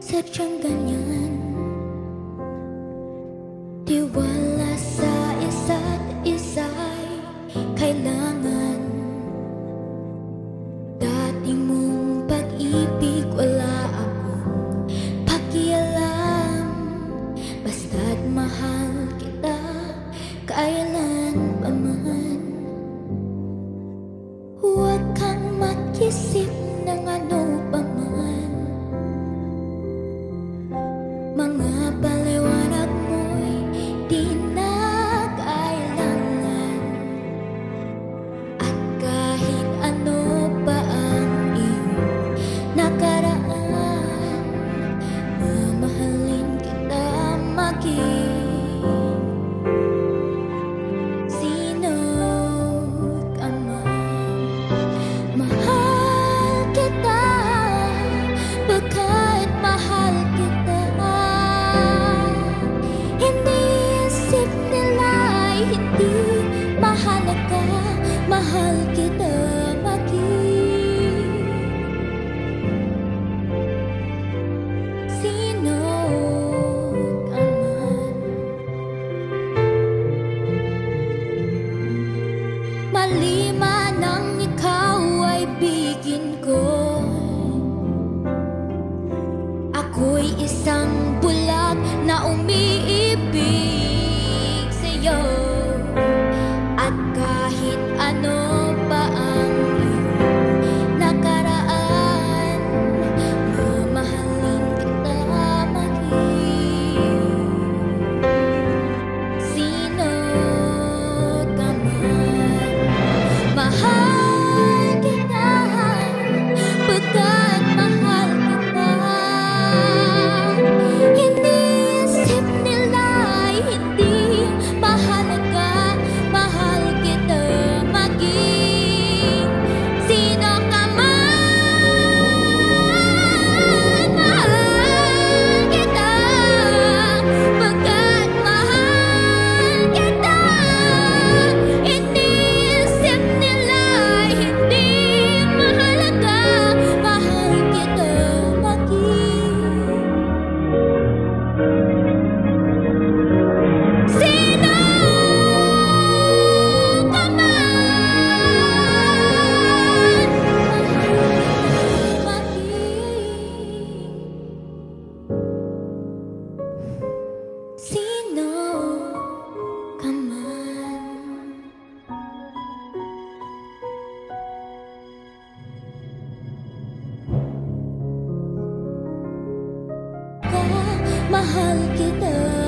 sadyang ganyan. Tiwala sa isa't isa'y kailangan. Dati mong pag-ibig wala akong pakialam. Basta't mahal kita kailan pa man. Huwag kang mag-isip ng ano pa man. Mga paliwanag mo'y di na kailangan. At kahit ano pa ang iyong nakaraan, mamahalin kita maging sino ka man. Mahal kita pagkat mahal kita. Iniisip nila'y hindi mahalaga. Mahal kita maging sino ka man. Mali man ang ikaw ay bigin ko. Ako'y isang bulag na umiibig sa'yo. At kahit ano pa ang iyong nakaraan, mamahalin kita maging sino ka man. Mahal kita pagkat mahal kita. Iniisip nila'y hindi mahalaga. Mahal kita maging sino ka man. Mahal kita pagkat mahal kita. Iniisip nila'y hindi mahalaga. Mahal kita maging sino ka man. Sino ka man. Mahal kita.